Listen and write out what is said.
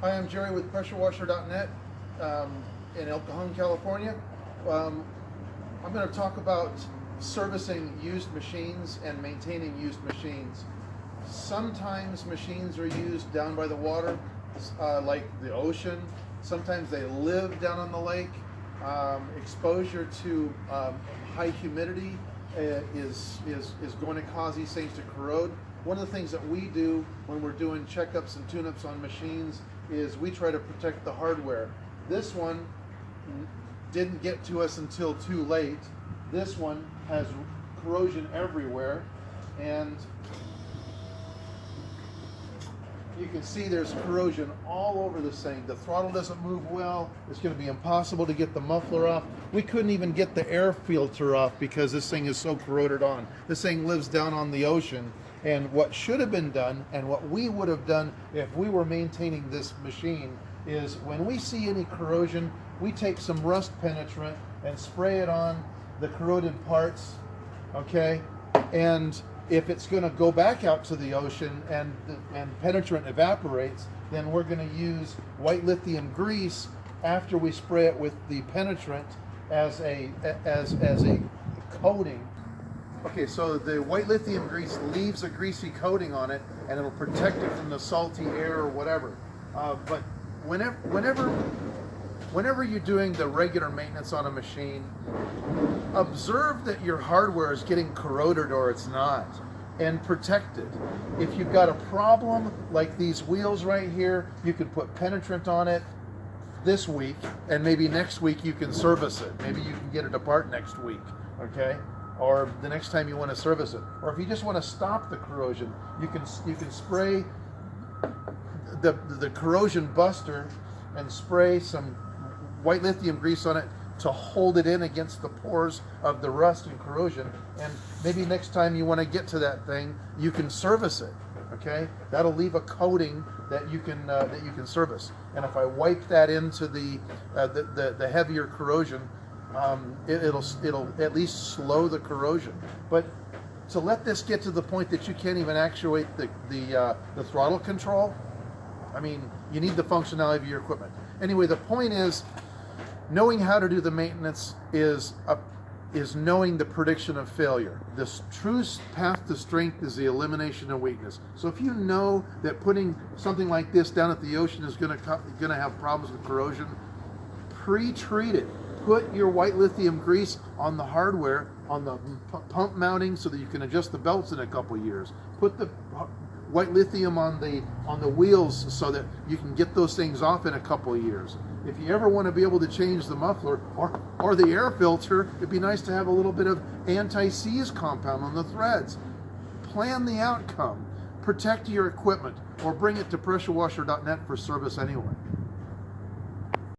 Hi, I'm Jerry with PressureWasher.net in El Cajon, California. I'm going to talk about servicing used machines and maintaining used machines. Sometimes machines are used down by the water, like the ocean. Sometimes they live down on the lake. Exposure to high humidity is going to cause these things to corrode. One of the things that we do when we're doing checkups and tune-ups on machines is we try to protect the hardware. This one didn't get to us until too late. This one has corrosion everywhere, and you can see there's corrosion all over this thing. The throttle doesn't move well. It's going to be impossible to get the muffler off. We couldn't even get the air filter off because this thing is so corroded on. This thing lives down on the ocean, and what should have been done, and what we would have done if we were maintaining this machine, is when we see any corrosion, we take some rust penetrant and spray it on the corroded parts, okay? And if it's going to go back out to the ocean and penetrant evaporates, then we're going to use white lithium grease after we spray it with the penetrant as a coating. Okay, so the white lithium grease leaves a greasy coating on it, and it'll protect it from the salty air or whatever. But whenever you're doing the regular maintenance on a machine, observe that your hardware is getting corroded or it's not, and protect it. If you've got a problem like these wheels right here, you can put penetrant on it this week, and maybe next week you can service it. Maybe you can get it apart next week, okay? Or the next time you want to service it. Or if you just want to stop the corrosion, you can spray the corrosion buster and spray some white lithium grease on it to hold it in against the pores of the rust and corrosion. And maybe next time you want to get to that thing, you can service it. Okay, that'll leave a coating that you can service. And if I wipe that into the heavier corrosion, it'll at least slow the corrosion. But to let this get to the point that you can't even actuate the throttle control, I mean, you need the functionality of your equipment. Anyway, the point is, knowing how to do the maintenance is knowing the prediction of failure. The true path to strength is the elimination of weakness. So if you know that putting something like this down at the ocean is going to have problems with corrosion, pre-treat it. Put your white lithium grease on the hardware, on the pump mounting, so that you can adjust the belts in a couple years. Put the white lithium on the wheels so that you can get those things off in a couple of years. If you ever want to be able to change the muffler or the air filter, it'd be nice to have a little bit of anti-seize compound on the threads. Plan the outcome. Protect your equipment, or bring it to PressureWasher.net for service anyway.